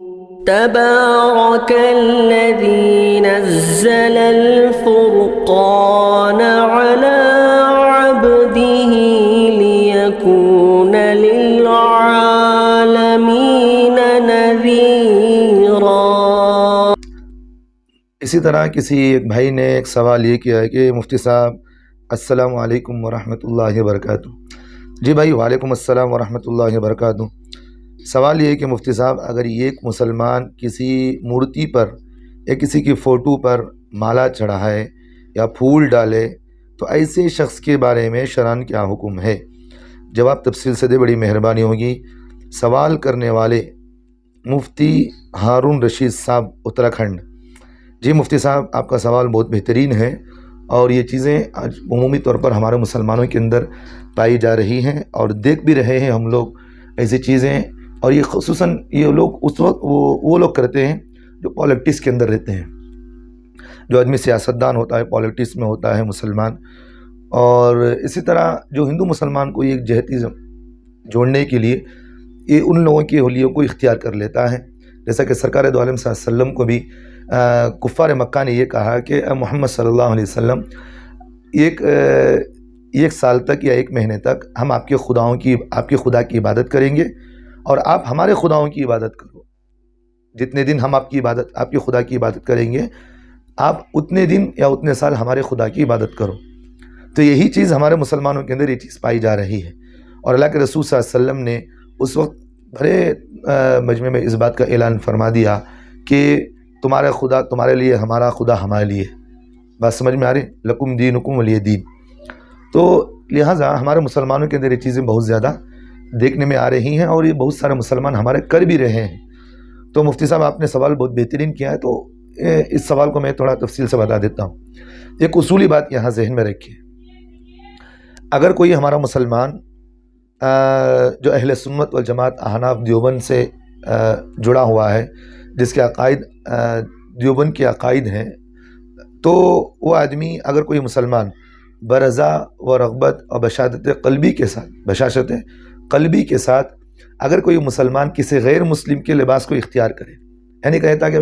تبارك الذي نزل الفرقان على عبده ليكون للعالمين نذيرا۔ اسی طرح کسی ایک بھائی نے ایک سوال یہ کیا ہے کہ مفتی صاحب السلام علیکم ورحمۃ اللہ وبرکاتہ۔ جی بھائی، وعلیکم السلام ورحمۃ اللہ وبرکاتہ۔ سوال یہ ہے کہ مفتی صاحب، اگر ایک مسلمان کسی مورتی پر یا کسی کی فوٹو پر مالا چڑھائے یا پھول ڈالے تو ایسے شخص کے بارے میں شرعاً کیا حکم ہے؟ جواب تفصیل سے دے، بڑی مہربانی ہوگی۔ سوال کرنے والے مفتی ہارون رشید صاحب، اتراکھنڈ۔ جی مفتی صاحب، آپ کا سوال بہت بہترین ہے، اور یہ چیزیں آج عمومی طور پر ہمارے مسلمانوں کے اندر پائی جا رہی ہیں اور دیکھ بھی رہے ہیں ہم لوگ ایسی چیزیں، اور یہ خصوصاً یہ لوگ اس وقت وہ لوگ کرتے ہیں جو پالیٹکس کے اندر رہتے ہیں۔ جو آدمی سیاستدان ہوتا ہے، پالیٹکس میں ہوتا ہے مسلمان، اور اسی طرح جو ہندو مسلمان کو ایک جہتی جوڑنے کے لیے یہ ان لوگوں کے حلیوں کو اختیار کر لیتا ہے، جیسا کہ سرکار دو عالم صلی اللہ علیہ وسلم کو بھی کفار مکہ نے یہ کہا کہ محمد صلی اللہ علیہ وسلم ایک سال تک یا ایک مہینے تک ہم آپ کے خدا کی عبادت کریں گے، اور آپ ہمارے خداؤں کی عبادت کرو۔ جتنے دن ہم آپ کے خدا کی عبادت کریں گے، آپ اتنے دن یا اتنے سال ہمارے خدا کی عبادت کرو۔ تو یہی چیز ہمارے مسلمانوں کے اندر یہ چیز پائی جا رہی ہے، اور اللہ کے رسول صلی اللہ علیہ وسلم نے اس وقت بڑے مجمع میں اس بات کا اعلان فرما دیا کہ تمہارا خدا تمہارے لیے، ہمارا خدا ہمارے لیے۔ بات سمجھ میں آ رہی؟ لکم دینکم ولی دین۔ تو لہٰذا ہمارے مسلمانوں کے اندر یہ چیزیں بہت زیادہ دیکھنے میں آ رہی ہیں، اور یہ بہت سارے مسلمان ہمارے کر بھی رہے ہیں۔ تو مفتی صاحب، آپ نے سوال بہت بہترین کیا ہے، تو اس سوال کو میں تھوڑا تفصیل سے بتا دیتا ہوں۔ ایک اصولی بات یہاں ذہن میں رکھیے، اگر کوئی ہمارا مسلمان جو اہل سنت والجماعت احناف دیوبند سے جڑا ہوا ہے، جس کے عقائد دیوبند کے عقائد ہیں، تو وہ آدمی، اگر کوئی مسلمان برضا و رغبت اور بشاشت قلبی کے ساتھ اگر کوئی مسلمان کسی غیر مسلم کے لباس کو اختیار کرے، یعنی کہتا کہ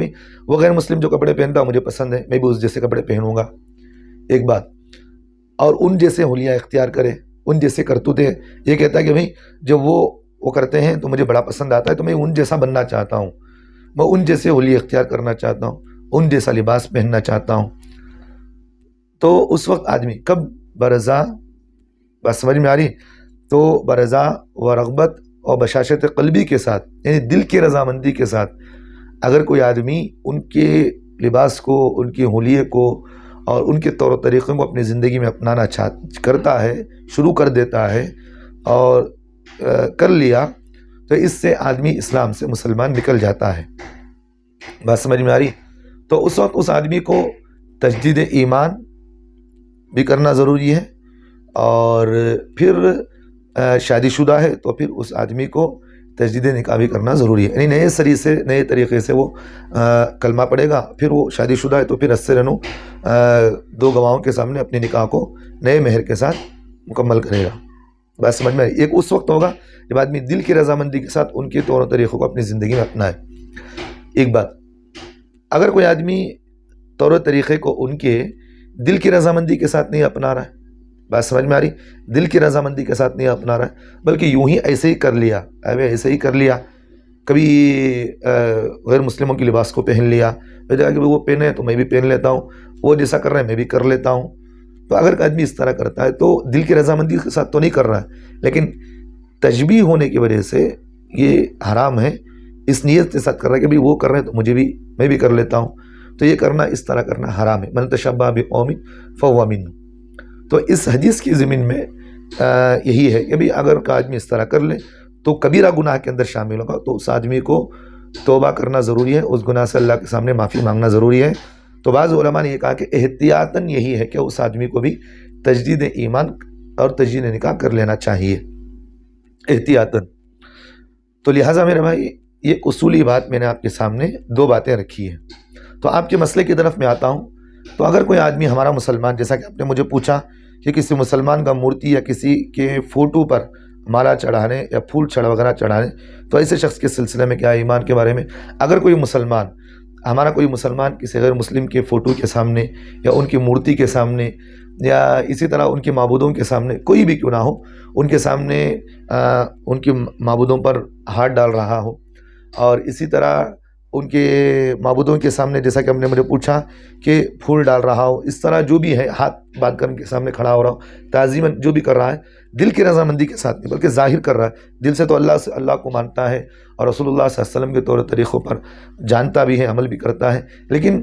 وہ غیر مسلم جو کپڑے پہنتا مجھے پسند ہے، میں بھی اس جیسے کپڑے پہنوں گا، ایک بات، اور ان جیسے حلیہ اختیار کرے، ان جیسے کرتوتے، یہ کہتا ہے کہ جب وہ کرتے ہیں تو مجھے بڑا پسند آتا ہے، تو میں ان جیسا بننا چاہتا ہوں، میں ان جیسے حلیہ اختیار کرنا چاہتا ہوں، ان جیسا لباس پہننا چاہتا ہوں۔ تو اس وقت آدمی کب برضا، بات سمجھ میں آ رہی؟ تو برضا و رغبت اور بشاشت قلبی کے ساتھ، یعنی دل کی رضامندی کے ساتھ، اگر کوئی آدمی ان کے لباس کو، ان کی حلیے کو اور ان کے طور و طریقوں کو اپنی زندگی میں اپنانا کرتا ہے، شروع کر دیتا ہے اور کر لیا، تو اس سے آدمی اسلام سے، مسلمان نکل جاتا ہے۔ بات سمجھ میں آ رہی؟ تو اس وقت اس آدمی کو تجدید ایمان بھی کرنا ضروری ہے، اور پھر شادی شدہ ہے تو پھر اس آدمی کو تجدید نکاح بھی کرنا ضروری ہے، یعنی نئے طریقے سے وہ کلمہ پڑھے گا، پھر وہ شادی شدہ ہے تو پھر رنو دو گواہوں کے سامنے اپنی نکاح کو نئے مہر کے ساتھ مکمل کرے گا۔ بات سمجھ میں آئی؟ ایک اس وقت ہوگا جب آدمی دل کی رضامندی کے ساتھ ان کے طور و طریقوں کو اپنی زندگی میں اپنائے۔ ایک بات، اگر کوئی آدمی طور و طریقے کو ان کے دل کی رضامندی کے ساتھ نہیں اپنا رہا ہے، بات سمجھ میں آ رہی؟ دل کی رضامندی کے ساتھ نہیں اپنا رہا ہے، بلکہ یوں ہی ایسے ہی کر لیا، کبھی غیر مسلموں کے لباس کو پہن لیا، جا کہ وہ پہنے تو میں بھی پہن لیتا ہوں، وہ جیسا کر رہے ہیں میں بھی کر لیتا ہوں۔ تو اگر آدمی اس طرح کرتا ہے تو دل کی رضامندی کے ساتھ تو نہیں کر رہا ہے، لیکن تشبیہ ہونے کی وجہ سے یہ حرام ہے، اس نیت کے ساتھ کر رہا ہے کہ وہ کر رہے ہیں تو میں بھی کر لیتا ہوں، تو یہ کرنا، اس طرح کرنا حرام ہے۔ من تشبہ بقوم فہو منہم۔ تو اس حدیث کی ضمن میں یہی ہے کہ اگر کا آدمی اس طرح کر لے تو کبیرہ گناہ کے اندر شامل ہوگا، تو اس آدمی کو توبہ کرنا ضروری ہے، اس گناہ سے اللہ کے سامنے معافی مانگنا ضروری ہے۔ تو بعض علماء نے یہ کہا کہ احتیاطاً یہی ہے کہ اس آدمی کو بھی تجدید ایمان اور تجدید نکاح کر لینا چاہیے، احتیاطاً۔ تو لہٰذا میرے بھائی، یہ اصولی بات میں نے آپ کے سامنے دو باتیں رکھی ہیں۔ تو آپ کے مسئلے کی طرف میں آتا ہوں۔ تو اگر کوئی آدمی ہمارا مسلمان، جیسا کہ آپ نے مجھے پوچھا کہ کسی مسلمان کا مورتی یا کسی کے فوٹو پر مالا چڑھانے یا پھول وغیرہ چڑھانے، تو ایسے شخص کے سلسلے میں کیا ہے ایمان کے بارے میں؟ اگر کوئی مسلمان، ہمارا کوئی مسلمان کسی غیر مسلم کے فوٹو کے سامنے یا ان کی مورتی کے سامنے یا اسی طرح ان کے معبودوں کے سامنے، کوئی بھی کیوں نہ ہو، ان کے سامنے ان کے معبودوں پر ہاتھ ڈال رہا ہو، اور اسی طرح ان کے معبودوں کے سامنے جیسا کہ ہم نے مجھے پوچھا کہ پھول ڈال رہا ہو، اس طرح جو بھی ہے ہاتھ باندھ کر ان کے سامنے کھڑا ہو رہا ہو، تعظیماً جو بھی کر رہا ہے، دل کی رضامندی کے ساتھ نہیں بلکہ ظاہر کر رہا ہے، دل سے تو اللہ کو مانتا ہے اور رسول اللہ صلی اللہ علیہ وسلم کے طور طریقوں پر جانتا بھی ہے، عمل بھی کرتا ہے، لیکن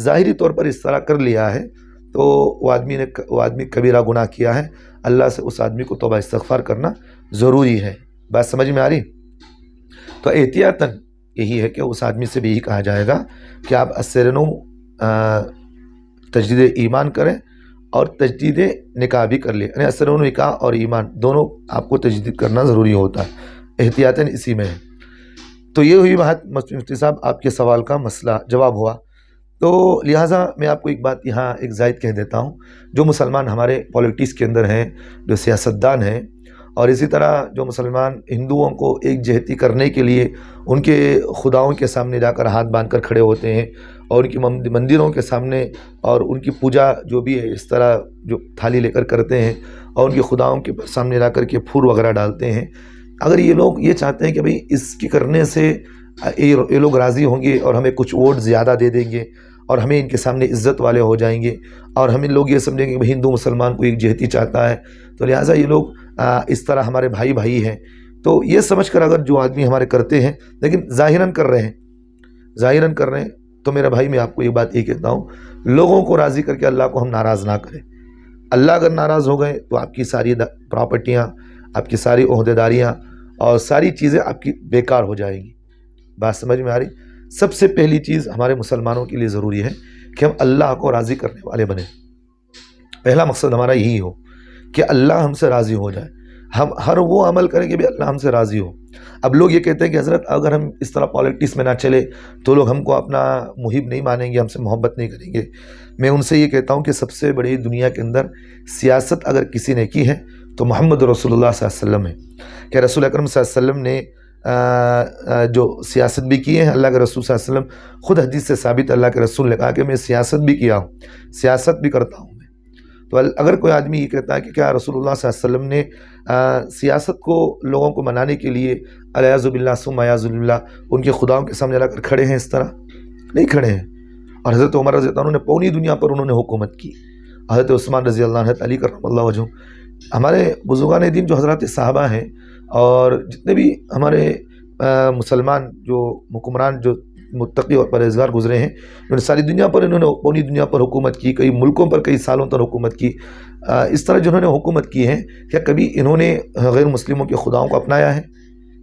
ظاہری طور پر اس طرح کر لیا ہے تو وہ آدمی کبیرہ گناہ کیا ہے، اللہ سے اس آدمی کو توبہ استغفار کرنا ضروری ہے۔ بات سمجھ میں آ رہی؟ تو احتیاطاً یہی ہے کہ اس آدمی سے بھی یہی کہا جائے گا کہ آپ اسرنو تجدید ایمان کریں اور تجدید نکاح بھی کر لیں، یعنی اسرنو نکاح اور ایمان دونوں آپ کو تجدید کرنا ضروری ہوتا ہے، احتیاطاً اسی میں ہے۔ تو یہ ہوئی بات مفتی صاحب آپ کے سوال کا مسئلہ جواب ہوا۔ تو لہٰذا میں آپ کو ایک بات یہاں ایک زائد کہہ دیتا ہوں، جو مسلمان ہمارے پولیٹکس کے اندر ہیں، جو سیاستدان ہیں، اور اسی طرح جو مسلمان ہندوؤں کو ایک جہتی کرنے کے لیے ان کے خداؤں کے سامنے جا کر ہاتھ باندھ کر کھڑے ہوتے ہیں اور ان کی مندروں کے سامنے اور ان کی پوجا جو بھی ہے اس طرح جو تھالی لے کر کرتے ہیں اور ان کے خداؤں کے سامنے جا کر کے پھول وغیرہ ڈالتے ہیں، اگر یہ لوگ یہ چاہتے ہیں کہ بھئی اس کے کرنے سے یہ لوگ راضی ہوں گے اور ہمیں کچھ ووٹ زیادہ دے دیں گے اور ہمیں ان کے سامنے عزت والے ہو جائیں گے اور ہمیں لوگ یہ سمجھیں گے کہ ہندو مسلمان کو ایک جہتی چاہتا ہے، تو لہٰذا یہ لوگ اس طرح ہمارے بھائی ہیں، تو یہ سمجھ کر اگر جو آدمی ہمارے کرتے ہیں لیکن ظاہراً کر رہے ہیں تو میرا بھائی میں آپ کو یہ بات یہ کہتا ہوں، لوگوں کو راضی کر کے اللہ کو ہم ناراض نہ کریں۔ اللہ اگر ناراض ہو گئے تو آپ کی ساری پراپرٹیاں، آپ کی ساری عہدیداریاں اور ساری چیزیں آپ کی بیکار ہو جائیں گی۔ بات سمجھ میں آ رہی؟ سب سے پہلی چیز ہمارے مسلمانوں کے لیے ضروری ہے کہ ہم اللہ کو راضی کرنے والے بنیں۔ پہلا مقصد ہمارا یہی ہو کہ اللہ ہم سے راضی ہو جائے، ہم ہر وہ عمل کریں کہ بھی اللہ ہم سے راضی ہو۔ اب لوگ یہ کہتے ہیں کہ حضرت اگر ہم اس طرح پالیٹکس میں نہ چلے تو لوگ ہم کو اپنا محب نہیں مانیں گے، ہم سے محبت نہیں کریں گے۔ میں ان سے یہ کہتا ہوں کہ سب سے بڑی دنیا کے اندر سیاست اگر کسی نے کی ہے تو محمد رسول اللہ صلی اللہ علیہ وسلم ہے، کہ رسول اکرم صلی اللہ علیہ وسلم نے جو سیاست بھی کی ہے، اللہ کے رسول صلی اللہ علیہ وسلم خود حدیث سے ثابت، اللہ کے رسول نے کہا کہ میں سیاست بھی کیا ہوں، سیاست بھی کرتا ہوں میں۔ تو اگر کوئی آدمی یہ کہتا ہے کہ کیا رسول اللہ صلی اللہ علیہ وسلم نے سیاست کو لوگوں کو منانے کے لیے الیاذ باللہ ثم اعوذ باللہ ان کے خداؤں کے سامنے لا کر کھڑے ہیں، اس طرح نہیں کھڑے ہیں۔ اور حضرت عمر رضی اللہ عنہ نے پوری دنیا پر انہوں نے حکومت کی، حضرت عثمان رضی اللہ عنہ، حضرت علی کرم اللہ وجہہ، ہمارے بزرگان دین جو حضرات صحابہ ہیں اور جتنے بھی ہمارے مسلمان جو حکمران جو متقی اور پرہیزگار گزرے ہیں، انہوں نے ساری دنیا پر پوری دنیا پر حکومت کی، کئی ملکوں پر کئی سالوں تک حکومت کی۔ اس طرح جنہوں نے حکومت کی ہے، کیا کبھی انہوں نے غیر مسلموں کے خداؤں کو اپنایا ہے؟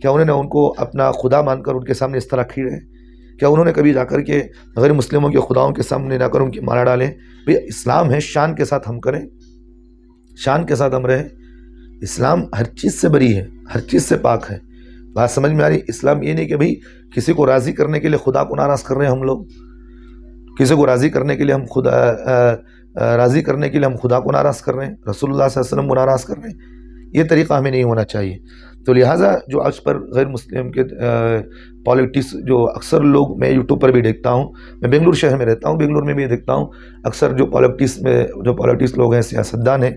کیا انہوں نے ان کو اپنا خدا مان کر ان کے سامنے اس طرح کھڑے ہیں؟ کیا انہوں نے کبھی جا کر کے غیر مسلموں کے خداؤں کے سامنے جا کر ان کی مالا ڈالیں؟ بھئی اسلام ہے، شان کے ساتھ ہم کریں، شان کے ساتھ ہم رہیں۔ اسلام ہر چیز سے بری ہے، ہر چیز سے پاک ہے۔ بات سمجھ میں آ رہی؟ اسلام یہ نہیں کہ بھئی کسی کو راضی کرنے کے لیے خدا کو ناراض کر رہے ہیں ہم لوگ، کسی کو راضی کرنے کے لیے ہم خدا کو ناراض کر رہے ہیں، رسول اللہ صلی اللہ علیہ وسلم کو ناراض کر رہے ہیں۔ یہ طریقہ ہمیں نہیں ہونا چاہیے۔ تو لہٰذا جو آج پر غیر مسلم کے پالیٹکس جو اکثر لوگ، میں یوٹیوب پر بھی دیکھتا ہوں، میں بنگلور شہر میں رہتا ہوں، بنگلور میں بھی دیکھتا ہوں، اکثر جو پالیٹکس لوگ ہیں، سیاستدان ہیں،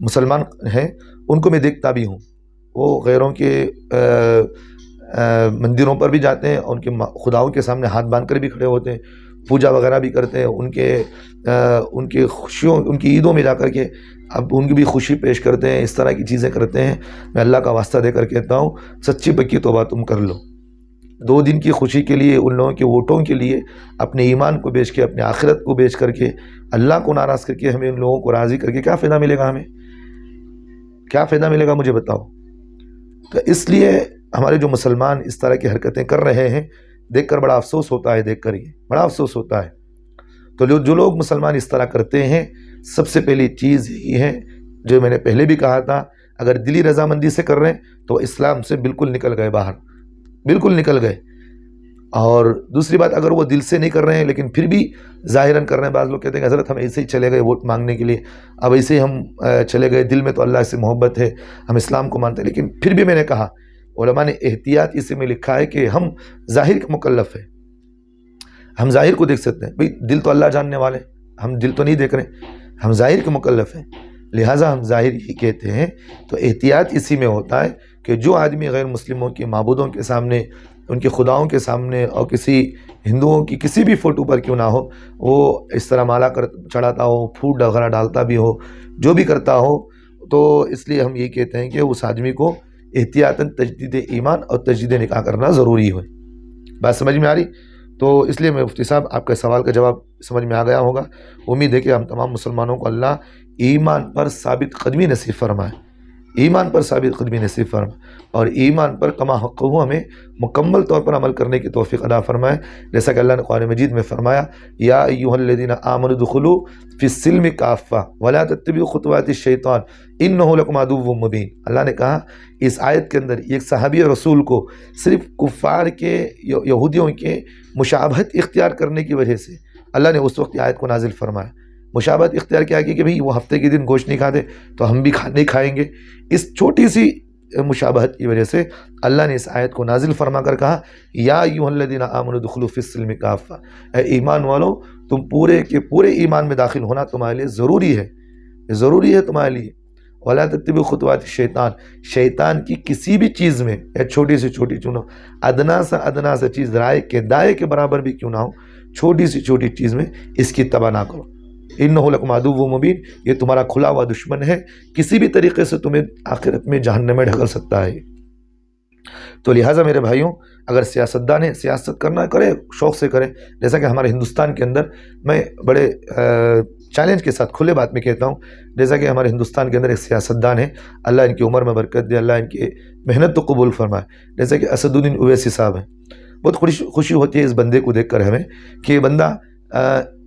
مسلمان ہیں، ان کو میں دیکھتا بھی ہوں، وہ غیروں کے مندروں پر بھی جاتے ہیں اور ان کے خداؤں کے سامنے ہاتھ باندھ کر بھی کھڑے ہوتے ہیں، پوجا وغیرہ بھی کرتے ہیں، ان کے خوشیوں، ان کی عیدوں میں جا کر کے اب ان کی بھی خوشی پیش کرتے ہیں، اس طرح کی چیزیں کرتے ہیں۔ میں اللہ کا واسطہ دے کر کہتا ہوں، سچی پکی توبہ تم کر لو۔ 2 دن کی خوشی کے لیے، ان لوگوں کے ووٹوں کے لیے اپنے ایمان کو بیچ کے، اپنے آخرت کو بیچ کر کے، اللہ کو ناراض کر کے، ہمیں ان لوگوں کو راضی کر کے کیا فائدہ ملے گا؟ ہمیں کیا فائدہ ملے گا؟ مجھے بتاؤ۔ تو اس لیے ہمارے جو مسلمان اس طرح کی حرکتیں کر رہے ہیں، دیکھ کر بڑا افسوس ہوتا ہے، دیکھ کر یہ بڑا افسوس ہوتا ہے۔ تو جو لوگ مسلمان اس طرح کرتے ہیں، سب سے پہلی چیز یہی ہے جو میں نے پہلے بھی کہا تھا، اگر دلی رضامندی سے کر رہے ہیں تو اسلام سے بالکل نکل گئے باہر، بالکل نکل گئے۔ اور دوسری بات، اگر وہ دل سے نہیں کر رہے ہیں لیکن پھر بھی ظاہراً کر رہے ہیں، بعض لوگ کہتے ہیں کہ حضرت ہم ایسے ہی چلے گئے ووٹ مانگنے کے لیے، اب ایسے ہی ہم چلے گئے، دل میں تو اللہ سے محبت ہے، ہم اسلام کو مانتے ہیں، لیکن پھر بھی میں نے کہا علماء نے احتیاط اسی میں لکھا ہے کہ ہم ظاہر کے مکلف ہیں، ہم ظاہر کو دیکھ سکتے ہیں، بھئی دل تو اللہ جاننے والے، ہم دل تو نہیں دیکھ رہے، ہم ظاہر کے مکلف ہیں، لہٰذا ہم ظاہر ہی کہتے ہیں۔ تو احتیاط اسی میں ہوتا ہے کہ جو آدمی غیر مسلموں کی معبودوں کے سامنے، ان کے خداؤں کے سامنے، اور کسی ہندوؤں کی کسی بھی فوٹو پر کیوں نہ ہو، وہ اس طرح مالا چڑھاتا ہو، پھوٹ وغیرہ ڈالتا بھی ہو، جو بھی کرتا ہو، تو اس لیے ہم یہ کہتے ہیں کہ اس آدمی کو احتیاطاً تجدید ایمان اور تجدید نکاح کرنا ضروری ہے۔ بات سمجھ میں آ رہی؟ تو اس لیے میں مفتی صاحب آپ کے سوال کا جواب سمجھ میں آ گیا ہوگا۔ امید ہے کہ ہم تمام مسلمانوں کو اللہ ایمان پر ثابت قدمی نصیب فرمائے، ایمان پر ثابت قدمی نصیب فرمائے، اور ایمان پر کما حق ہو ہمیں مکمل طور پر عمل کرنے کی توفیق عطا فرمائے، جیسا کہ اللہ نے قرآن مجید میں فرمایا یا ایھا الذین آمنوا ادخلوا فی السلم کافہ ولا تتبعوا خطوات الشیطان انہ لکم عدو مبین۔ اللہ نے کہا اس آیت کے اندر ایک صحابی رسول کو صرف کفار کے، یہودیوں کے مشابہت اختیار کرنے کی وجہ سے اللہ نے اس وقت آیت کو نازل فرمایا۔ مشابہت اختیار کیا کی کہ بھئی وہ ہفتے کے دن گوشت نہیں کھاتے تو ہم بھی نہیں کھائیں گے، اس چھوٹی سی مشابہت کی وجہ سے اللہ نے اس آیت کو نازل فرما کر کہا یا ایھا الذین آمنوا ادخلوا فی السلم کافہ، اے ایمان والو تم پورے کے پورے ایمان میں داخل ہونا تمہارے لیے ضروری ہے، ضروری ہے تمہارے لیے۔ ولا تتبعوا خطوات الشیطان، شیطان کی کسی بھی چیز میں، یا چھوٹی سے چھوٹی چنو، ادنا سا چیز رائے کے دائے کے برابر بھی کیوں نہ ہو، چھوٹی سی چھوٹی چیز میں اس کی اتباع نہ کرو۔ انہ لکم عدو مبین، یہ تمہارا کھلا ہوا دشمن ہے، کسی بھی طریقے سے تمہیں آخرت میں جہنم میں ڈھکل سکتا ہے۔ تو لہٰذا میرے بھائیوں، اگر سیاستدان ہیں سیاست کرنا کرے، شوق سے کرے، جیسا کہ ہمارے ہندوستان کے اندر، میں بڑے چیلنج کے ساتھ کھلے بات میں کہتا ہوں، جیسا کہ ہمارے ہندوستان کے اندر ایک سیاستدان ہیں، اللہ ان کی عمر میں برکت دے، اللہ ان کی محنت تو قبول فرمائے، جیسا کہ اسد الدین اویسی صاحب ہیں۔ بہت خوشی ہوتی ہے اس بندے کو دیکھ کر ہمیں کہ یہ بندہ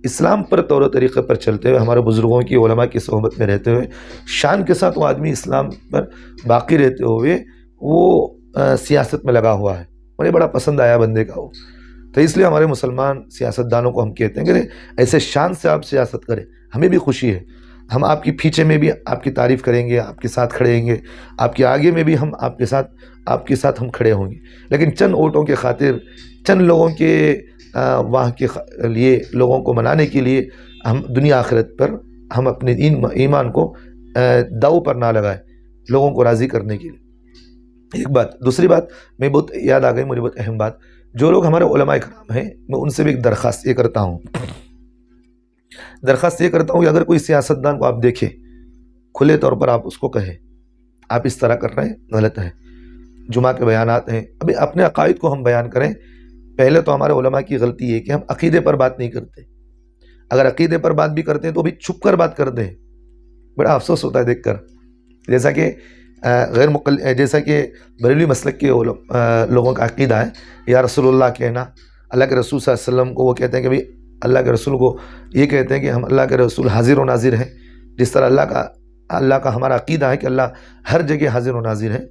اسلام پر طور و طریقے پر چلتے ہوئے، ہمارے بزرگوں کی، علماء کی صحبت میں رہتے ہوئے، شان کے ساتھ وہ آدمی اسلام پر باقی رہتے ہوئے وہ سیاست میں لگا ہوا ہے، مجھے بڑا پسند آیا بندے کا وہ۔ تو اس لیے ہمارے مسلمان سیاستدانوں کو ہم کہتے ہیں کہ ایسے شان سے آپ سیاست کریں، ہمیں بھی خوشی ہے، ہم آپ کی پیچھے میں بھی آپ کی تعریف کریں گے، آپ کے ساتھ کھڑے ہوں گے، آپ کے آگے میں بھی ہم آپ کے ساتھ ہم کھڑے ہوں گے، لیکن چند ووٹوں کے خاطر، چند لوگوں کے وہاں کے لیے، لوگوں کو منانے کے لیے، ہم دنیا آخرت پر ہم اپنے ایمان کو داؤ پر نہ لگائیں، لوگوں کو راضی کرنے کے لیے۔ ایک بات، دوسری بات میں بہت یاد آ گئی مجھے، بہت اہم بات، جو لوگ ہمارے علماء کرام ہیں، میں ان سے بھی ایک درخواست یہ کرتا ہوں کہ اگر کوئی سیاستدان کو آپ دیکھیں، کھلے طور پر آپ اس کو کہیں آپ اس طرح کر رہے ہیں، غلط ہے، جمعہ کے بیانات ہیں، ابھی اپنے عقائد کو ہم بیان کریں۔ پہلے تو ہمارے علماء کی غلطی یہ کہ ہم عقیدے پر بات نہیں کرتے، اگر عقیدے پر بات بھی کرتے ہیں تو بھی چھپ کر بات کرتے ہیں، بڑا افسوس ہوتا ہے دیکھ کر، جیسا کہ جیسا کہ بریلوی مسلک کے لوگوں کا عقیدہ ہے، یا رسول اللہ کہنا، اللہ کے رسول صلی اللہ علیہ وسلم کو وہ کہتے ہیں کہ بھئی اللہ کے رسول کو یہ کہتے ہیں کہ ہم اللہ کے رسول حاضر و ناظر ہیں، جس طرح اللہ کا ہمارا عقیدہ ہے کہ اللہ ہر جگہ حاضر و ناظر ہے،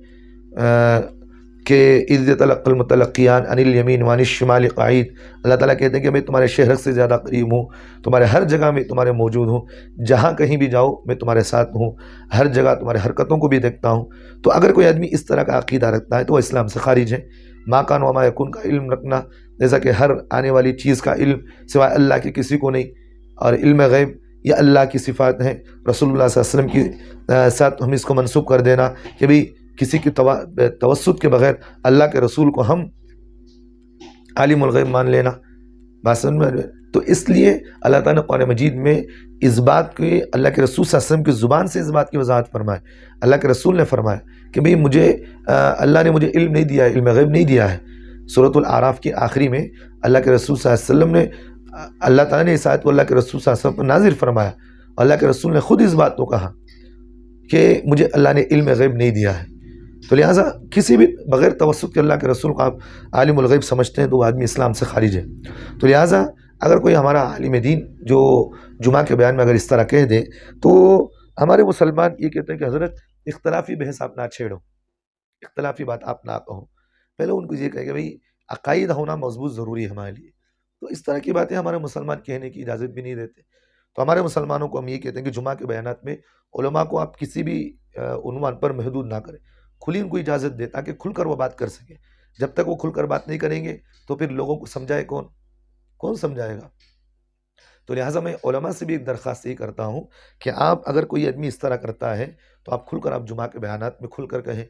کہ اذ یتلقی المتلقیان عن الیمین وعن الشمال قعید، اللہ تعالیٰ کہتے ہیں کہ میں تمہارے شہر سے زیادہ قریب ہوں، تمہارے ہر جگہ میں تمہارے موجود ہوں، جہاں کہیں بھی جاؤ میں تمہارے ساتھ ہوں، ہر جگہ تمہارے حرکتوں کو بھی دیکھتا ہوں۔ تو اگر کوئی آدمی اس طرح کا عقیدہ رکھتا ہے تو وہ اسلام سے خارج ہے۔ ما کان وما یکون کا علم رکھنا، جیسا کہ ہر آنے والی چیز کا علم سوائے اللہ کے کسی کو نہیں، اور علم غیب یہ اللہ کی صفات ہیں، رسول اللہ صلی اللہ علیہ وسلم کی ساتھ ہم اس کو منسوب کر دینا کہ بھئی کسی کی توسط کے بغیر اللہ کے رسول کو ہم عالم الغیب مان لینا، بات سمجھ میں۔ تو اس لیے اللہ تعالیٰ نے قرآن مجید میں اس بات کی، اللہ کے رسول صلی اللہ علیہ وسلم کی زبان سے اس بات کی وضاحت فرمائے، اللہ کے رسول نے فرمایا کہ بھئی اللہ نے مجھے علم نہیں دیا ہے، علم غیب نہیں دیا ہے۔ سورۃ الاعراف کی آخری میں اللہ کے رسول صلی اللہ علیہ وسلم نے، اللہ تعالیٰ نے اس آیت کو اللہ کے رسول صلی اللہ علیہ وسلم پر نازل فرمایا، اور اللہ کے رسول نے خود اس بات کو کہا کہ مجھے اللہ نے علم غیب نہیں دیا ہے۔ تو لہٰذا کسی بھی بغیر توسط کے اللہ کے رسول کو آپ عالم الغیب سمجھتے ہیں تو وہ آدمی اسلام سے خارج ہے۔ تو لہٰذا اگر کوئی ہمارا عالم دین جو جمعہ کے بیان میں اگر اس طرح کہہ دے تو ہمارے مسلمان یہ کہتے ہیں کہ حضرت اختلافی بحث آپ نہ چھیڑو، اختلافی بات آپ نہ کہو، پہلے ان کو یہ کہے کہ بھئی عقائد ہونا مضبوط ضروری ہے ہمارے لیے. تو اس طرح کی باتیں ہمارے مسلمان کہنے کی اجازت بھی نہیں دیتے. تو ہمارے مسلمانوں کو ہم یہ کہتے ہیں کہ جمعہ کے بیانات میں علماء کو آپ کسی بھی عنوان پر محدود نہ کریں، کھلی ان کو اجازت دیں تاکہ کھل کر وہ بات کر سکیں. جب تک وہ کھل کر بات نہیں کریں گے تو پھر لوگوں کو سمجھائے کون سمجھائے گا. تو لہٰذا میں علماء سے بھی ایک درخواست یہ کرتا ہوں کہ آپ اگر کوئی آدمی اس طرح کرتا ہے تو آپ کھل کر آپ جمعہ کے بیانات میں کھل کر کہیں،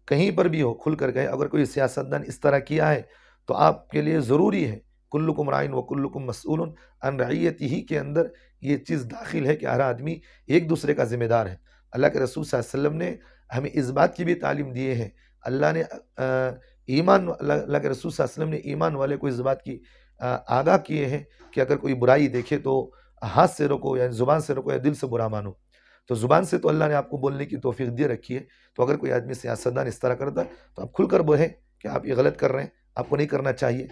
کہیں پر بھی ہو کھل کر کہیں. اگر کوئی سیاستدان اس طرح کیا ہے تو آپ کے لیے ضروری ہے، کلکم رائن و کلکم مسئول عن رعیتہ کے اندر یہ چیز داخل ہے کہ ہر آدمی ایک دوسرے کا ذمہ دار ہے. اللہ کے رسول صلی اللہ علیہ وسلم نے ہمیں اس بات کی بھی تعلیم دیے ہے. اللہ نے اللہ کے رسول صلی اللہ علیہ وسلم نے ایمان والے کو اس بات کی آگاہ کیے ہیں کہ اگر کوئی برائی دیکھے تو ہاتھ سے روکو، یا زبان سے روکو، یا دل سے برا مانو. تو زبان سے تو اللہ نے آپ کو بولنے کی توفیق دے رکھی ہے. تو اگر کوئی آدمی سیاستدان اس طرح کرتا ہے تو آپ کھل کر بولیں کہ آپ یہ غلط کر رہے ہیں، آپ کو نہیں کرنا چاہیے.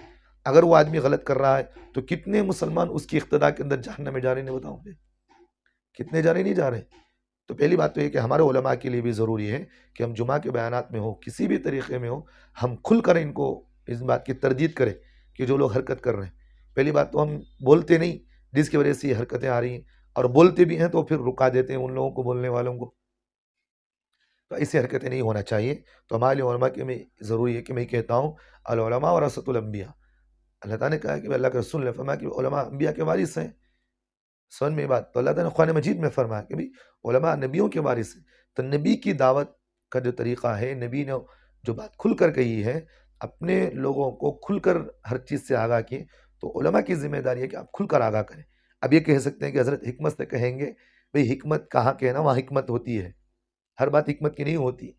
اگر وہ آدمی غلط کر رہا ہے تو کتنے مسلمان اس کی اقتدا کے اندر جہنم میں جا رہے ہیں بتاؤں گے، کتنے جا رہے نہیں جا رہے. تو پہلی بات تو یہ کہ ہمارے علماء کے لیے بھی ضروری ہے کہ ہم جمعہ کے بیانات میں ہو، کسی بھی طریقے میں ہو، ہم کھل کر ان کو اس بات کی تردید کریں کہ جو لوگ حرکت کر رہے ہیں. پہلی بات تو ہم بولتے نہیں جس کی وجہ سے یہ حرکتیں آ رہی ہیں، اور بولتے بھی ہیں تو پھر رکا دیتے ہیں ان لوگوں کو، بولنے والوں کو. تو ایسی حرکتیں نہیں ہونا چاہیے. تو ہمارے علماء کے میں ضروری ہے کہ میں کہتا ہوں العلماء ورثۃ الانبیاء. اللہ تعالیٰ نے کہا کہ اللہ کے رسول نے فرمایا کہ علماء انبیاء کے وارث ہیں. سن میں بات تو اللہ تعالیٰ نے قرآن مجید میں فرمایا کہ علماء نبیوں کے وارث ہیں. تو نبی کی دعوت کا جو طریقہ ہے، نبی نے جو بات کھل کر کہی ہے، اپنے لوگوں کو کھل کر ہر چیز سے آگاہ کیے. تو علماء کی ذمہ داری ہے کہ آپ کھل کر آگاہ کریں. اب یہ کہہ سکتے ہیں کہ حضرت حکمت سے کہیں گے، بھئی حکمت کہاں کہنا، وہاں حکمت ہوتی ہے. ہر بات حکمت کی نہیں ہوتی.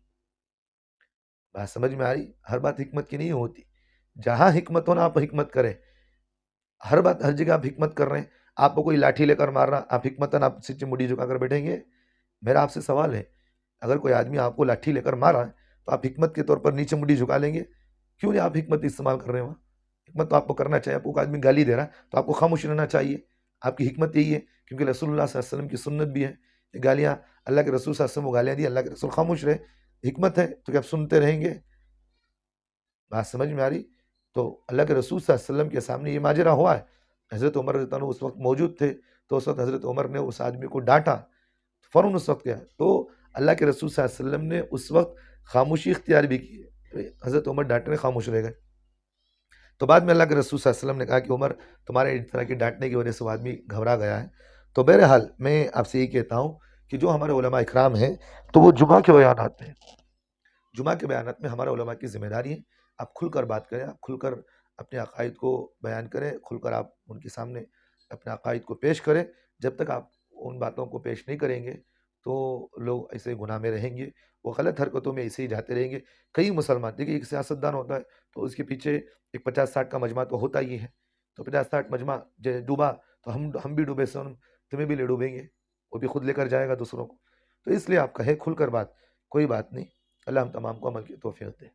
بات سمجھ میں آ رہی؟ ہر بات حکمت کی نہیں ہوتی. جہاں حکمت ہونا آپ حکمت کریں. ہر بات ہر جگہ آپ حکمت کر رہے ہیں. آپ کو کوئی لاٹھی لے کر مار رہا، آپ حکمتاً آپ سچی مڈی جھکا کر بیٹھیں گے؟ میرا آپ سے سوال ہے، اگر کوئی آدمی آپ کو لاٹھی لے کر مار رہا ہے تو آپ حکمت کے طور پر نیچے مڈی جھکا لیں گے؟ کیوں نہیں آپ حکمت استعمال کر رہے ہیں وہاں؟ حکمت تو آپ کو کرنا چاہیے. آپ کو آدمی گالی دے رہا ہے تو آپ کو خاموش رہنا چاہیے. آپ کی حکمت یہی ہے، کیونکہ رسول اللہ صلی اللہ علیہ وسلم کی سنت بھی ہے کہ گالیاں، اللہ کے رسول صلی اللہ علیہ وسلم کو گالیاں دی، اللہ کے رسول خاموش رہے. حکمت ہے تو کہ آپ سنتے رہیں گے. بات سمجھ میں آ رہی؟ تو اللہ کے رسول صلی اللہ علیہ وسلم کے سامنے یہ ماجرا ہوا ہے. حضرت عمر رضی اللہ عنہ اس وقت موجود تھے. تو اس وقت حضرت عمر نے اس آدمی کو ڈانٹا، فوراً اس وقت کیا. تو اللہ کے رسول صلی اللہ علیہ وسلم نے اس وقت خاموشی اختیار بھی کی. حضرت عمر ڈانٹنے خاموش رہ گئے. تو بعد میں اللہ کے رسول صلی اللہ علیہ وسلم نے کہا کہ عمر، تمہارے اس طرح کی ڈانٹنے کی وجہ سے وہ آدمی گھبرا گیا ہے. تو بہرحال میں آپ سے یہ کہتا ہوں کہ جو ہمارے علماء اکرام ہیں تو وہ جمعہ کے بیانات میں ہمارے علماء کی ذمہ داری ہے. آپ کھل کر بات کریں، آپ کھل کر اپنے عقائد کو بیان کریں، کھل کر آپ ان کے سامنے اپنے عقائد کو پیش کریں. جب تک آپ ان باتوں کو پیش نہیں کریں گے تو لوگ ایسے گناہ میں رہیں گے، وہ غلط حرکتوں میں ایسے ہی جاتے رہیں گے. کئی مسلمان دیکھیے، ایک سیاستدان ہوتا ہے تو اس کے پیچھے ایک 50-60 کا مجمع تو ہوتا ہی ہے. تو 50-60 مجمع ڈوبا تو ہم بھی ڈوبے، سن تمہیں بھی لے ڈوبیں گے، وہ بھی خود لے کر جائے گا دوسروں کو. تو اس لیے آپ کہیں کھل کر بات، کوئی بات نہیں. اللہ ہم تمام کو عمل کی توفیق دے.